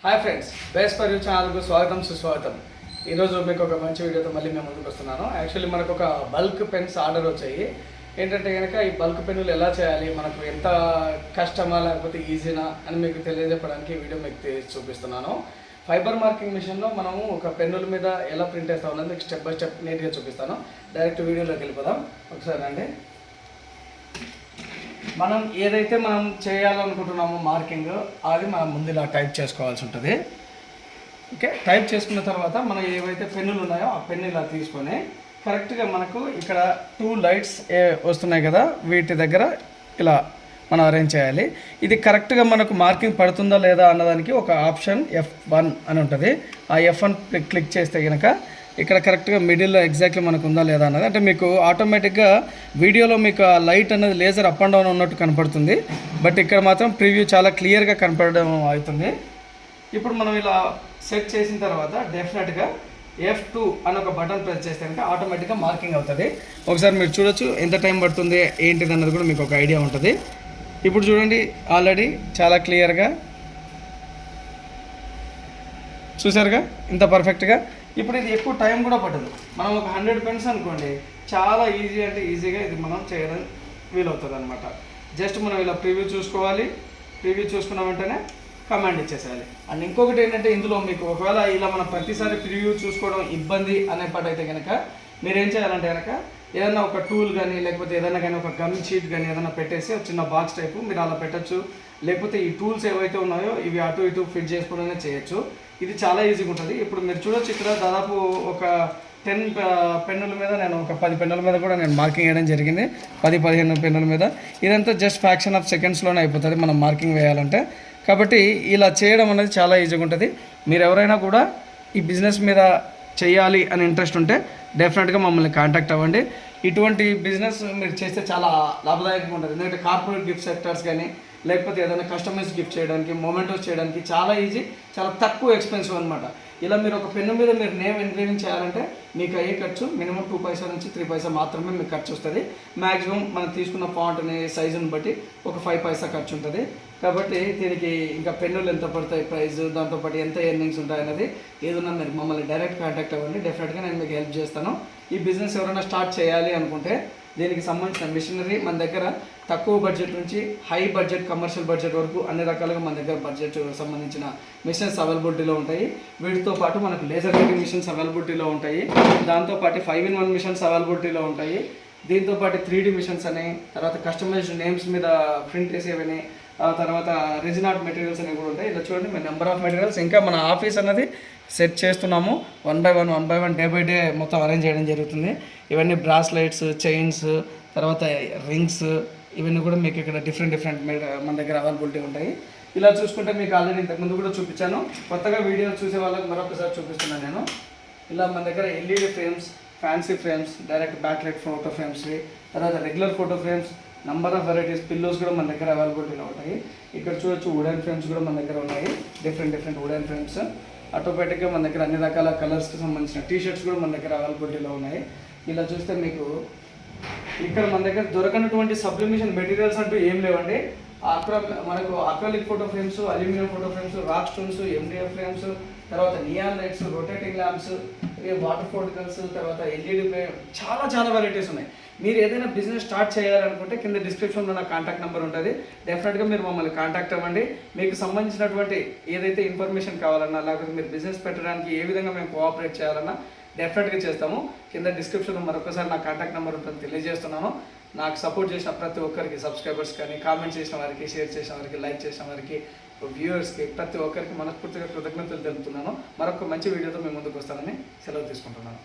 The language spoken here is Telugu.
Hi friends, best for you ఛానల్కు స్వాగతం సుస్వాగతం. ఈరోజు మీకు ఒక మంచి వీడియోతో మళ్ళీ మేము ముందుకు వస్తున్నాను. యాక్చువల్లీ మనకు ఒక బల్క్ పెన్స్ ఆర్డర్ వచ్చాయి. ఏంటంటే కనుక ఈ బల్క్ పెన్నులు ఎలా చేయాలి, మనకు ఎంత కష్టమా లేకపోతే ఈజీనా అని మీకు తెలియజెప్పడానికి ఈ వీడియో మీకు చూపిస్తున్నాను. ఫైబర్ మార్కింగ్ మిషన్లో మనము ఒక పెన్నుల మీద ఎలా ప్రింట్ వేస్తాం అన్నది మీకు స్టెప్ బై స్టెప్ నీట్గా చూపిస్తాను. డైరెక్ట్ వీడియోలోకి వెళ్ళిపోదాం. ఒకసారి అండి, మనం ఏదైతే మనం చేయాలనుకుంటున్నామో మార్కింగ్ అది మనం ముందు ఇలా టైప్ చేసుకోవాల్సి ఉంటుంది. ఓకే, టైప్ చేసుకున్న తర్వాత మనం ఏవైతే పెన్నులు ఉన్నాయో ఆ పెన్ను ఇలా తీసుకొని కరెక్ట్గా మనకు ఇక్కడ 2 లైట్స్ వస్తున్నాయి కదా, వీటి దగ్గర ఇలా మనం అరేంజ్ చేయాలి. ఇది కరెక్ట్గా మనకు మార్కింగ్ పడుతుందా లేదా అన్నదానికి ఒక ఆప్షన్ F1 అని ఉంటుంది. ఆ F1 క్లిక్ చేస్తే కనుక ఇక్కడ కరెక్ట్గా మిడిల్లో ఎగ్జాక్ట్లీ మనకు ఉందా లేదా అన్నది, అంటే మీకు ఆటోమేటిక్గా వీడియోలో మీకు ఆ లైట్ అనేది లేజర్ అప్ అండ్ డౌన్ ఉన్నట్టు కనపడుతుంది, బట్ ఇక్కడ మాత్రం ప్రివ్యూ చాలా క్లియర్గా కనపడడం అవుతుంది. ఇప్పుడు మనం ఇలా సెట్ చేసిన తర్వాత డెఫినెట్గా F2 అని ఒక బటన్ ప్రెస్ చేస్తే కనుక ఆటోమేటిక్గా మార్కింగ్ అవుతుంది. ఒకసారి మీరు చూడొచ్చు ఎంత టైం పడుతుంది ఏంటిది అన్నది కూడా మీకు ఒక ఐడియా ఉంటుంది. ఇప్పుడు చూడండి, ఆల్రెడీ చాలా క్లియర్గా చూసారుగా ఇంత పర్ఫెక్ట్గా. ఇప్పుడు ఇది ఎక్కువ టైం కూడా పట్టదు. మనం ఒక 100 పెన్స్ అనుకోండి, చాలా ఈజీ అంటే ఈజీగా ఇది మనం చేయడం వీలవుతుంది అనమాట. జస్ట్ మనం ఇలా ప్రివ్యూ చూసుకోవాలి, ప్రివ్యూ చూసుకున్న వెంటనే కమాండ్ ఇచ్చేసేయాలి. అండ్ ఇంకొకటి ఏంటంటే, ఇందులో మీకు ఒకవేళ ఇలా మనం ప్రతిసారి ప్రివ్యూ చూసుకోవడం ఇబ్బంది అనే పాటైతే కనుక మీరు ఏం చేయాలంటే కనుక ఏదైనా ఒక టూల్ కానీ లేకపోతే ఏదైనా కానీ ఒక గమ్ షీట్ కానీ ఏదైనా పెట్టేసి ఒక చిన్న బాక్స్ టైపు మీరు అలా పెట్టచ్చు. లేకపోతే ఈ టూల్స్ ఏవైతే ఉన్నాయో ఇవి అటు ఇటు ఫిట్ చేసుకోవడమే చేయొచ్చు. ఇది చాలా ఈజీగా ఉంటుంది. ఇప్పుడు మీరు చూడొచ్చు, ఇక్కడ దాదాపు ఒక 10 పెన్నుల మీద నేను ఒక 10 పెన్నుల మీద కూడా నేను మార్కింగ్ వేయడం జరిగింది. 10-15 పెన్నుల మీద. ఇదంతా జస్ట్ ఫ్యాక్షన్ ఆఫ్ సెకండ్స్లోనే అయిపోతుంది మనం మార్కింగ్ వేయాలంటే. కాబట్టి ఇలా చేయడం అనేది చాలా ఈజీగా ఉంటుంది. మీరు ఎవరైనా కూడా ఈ బిజినెస్ మీద చేయాలి అని ఇంట్రెస్ట్ ఉంటే డెఫినెట్గా మమ్మల్ని కాంటాక్ట్ అవ్వండి. ఇటువంటి బిజినెస్ మీరు చేస్తే చాలా లాభదాయకంగా ఉంటుంది. ఎందుకంటే కార్పొరేట్ గిఫ్ట్ సెక్టర్స్ కానీ లేకపోతే ఏదైనా కస్టమైజ్ గిఫ్ట్ చేయడానికి, మొమెంటోస్ చేయడానికి చాలా ఈజీ, చాలా తక్కువ ఎక్స్పెన్సివ్ అనమాట. ఇలా మీరు ఒక పెన్ను మీద మీరు నేమ్ ఎంగ్రేవింగ్ చేయాలంటే మీకు అయ్యే ఖర్చు మినిమం 2 పైసా నుంచి 3 పైసా మాత్రమే మీకు ఖర్చు వస్తుంది. మ్యాక్సిమం మనం తీసుకున్న ఫాంట్ని సైజుని బట్టి ఒక 5 పైసా ఖర్చు ఉంటుంది. కాబట్టి దీనికి ఇంకా పెన్నులు ఎంత పడతాయి ప్రైస్, దాంతోపాటు ఎంత ఎర్నింగ్స్ ఉంటాయన్నది ఏదన్నా మీరు మమ్మల్ని డైరెక్ట్ కాంటాక్ట్ అవ్వండి. డెఫినెట్గా నేను మీకు హెల్ప్ చేస్తాను. ఈ బిజినెస్ ఎవరైనా స్టార్ట్ చేయాలి అనుకుంటే దీనికి సంబంధించిన మిషనరీ మన దగ్గర తక్కువ బడ్జెట్ నుంచి హై బడ్జెట్, కమర్షియల్ బడ్జెట్ వరకు అన్ని రకాలుగా మన దగ్గర బడ్జెట్ సంబంధించిన మిషన్స్ అవైలబిలిటీలో ఉంటాయి. వీటితో పాటు మనకు లేజర్ కటింగ్ మిషన్స్ అవైలబిలిటీలో ఉంటాయి. దాంతోపాటు 5-in-1 మిషన్స్ అవైలబిలిటీలో ఉంటాయి. దీంతోపాటు 3D మిషన్స్ అని, తర్వాత కస్టమైజ్డ్ నేమ్స్ మీద ప్రింట్ చేసేవని, తర్వాత రెజిన్ ఆర్ట్ మెటీరియల్స్ అనేవి కూడా ఉంటాయి. ఇలా చూడండి, మేము నెంబర్ ఆఫ్ మెటీరియల్స్ ఇంకా మన ఆఫీస్ అన్నది సెట్ చేస్తున్నాము. 1 by 1 డే బై డే మొత్తం అరేంజ్ చేయడం జరుగుతుంది. ఇవన్నీ బ్రాస్లైట్స్, చైన్స్, తర్వాత రింగ్స్, ఇవన్నీ కూడా మీకు ఇక్కడ డిఫరెంట్ మన దగ్గర అవైలబిలిటీ ఉంటాయి. ఇలా చూసుకుంటే మీకు ఆల్రెడీ ఇంతకుముందు కూడా చూపించాను. కొత్తగా వీడియో చూసే వాళ్ళకి మరొకసారి చూపిస్తున్నాను నేను. ఇలా మన దగ్గర LED frames, fancy frames, direct backlight photo frames, తర్వాత regular photo frames, number of varieties pillows కూడా మన దగ్గర అవైలబిలిటీలో ఉంటాయి. ఇక్కడ చూడొచ్చు, వుడెన్ ఫ్రేమ్స్ కూడా మన దగ్గర ఉన్నాయి. Different wooden frames. ఆటోమేటిక్గా మన దగ్గర అన్ని రకాల కలర్స్కి సంబంధించిన టీషర్ట్స్ కూడా మన దగ్గర అవైలబిలిటీలో ఉన్నాయి. ఇలా చూస్తే మీకు ఇక్కడ మన దగ్గర దొరకనటువంటి సబ్లిమేషన్ మెటీరియల్స్ అంటూ ఏం లేవండి. మనకు acrylic photo frames, aluminium photo frames, rock stones, MDF frames, తర్వాత neon lights, rotating lamps, water ఫోర్టికల్స్, తర్వాత LED ఫ్రేమ్, చాలా వెరైటీస్ ఉన్నాయి. మీరు ఏదైనా బిజినెస్ స్టార్ట్ చేయాలనుకుంటే కింద డిస్క్రిప్షన్లో నా కాంటాక్ట్ నెంబర్ ఉంటుంది. డెఫినెట్గా మీరు మమ్మల్ని కాంటాక్ట్ అవ్వండి. మీకు సంబంధించినటువంటి ఏదైతే ఇన్ఫర్మేషన్ కావాలన్నా, లేకపోతే మీరు బిజినెస్ పెట్టడానికి ఏ విధంగా మేము కోఆపరేట్ చేయాలన్నా డెఫినెట్గా చేస్తాము. కింద డిస్క్రిప్షన్లో మరొకసారి నా కాంటాక్ట్ నెంబర్ ఉంటుంది తెలియజేస్తున్నాను. నాకు సపోర్ట్ చేసిన ప్రతి ఒక్కరికి, సబ్స్క్రైబర్స్ కానీ, కామెంట్ చేసిన వారికి, షేర్ చేసిన వారికి, లైక్ చేసిన వారికి, వ్యూవర్స్కి, ప్రతి ఒక్కరికి మనస్ఫూర్తిగా కృతజ్ఞతలు తెలుపుతున్నాను. మరొక మంచి వీడియోతో మేము ముందుకు వస్తానని సెలవు తీసుకుంటున్నాను.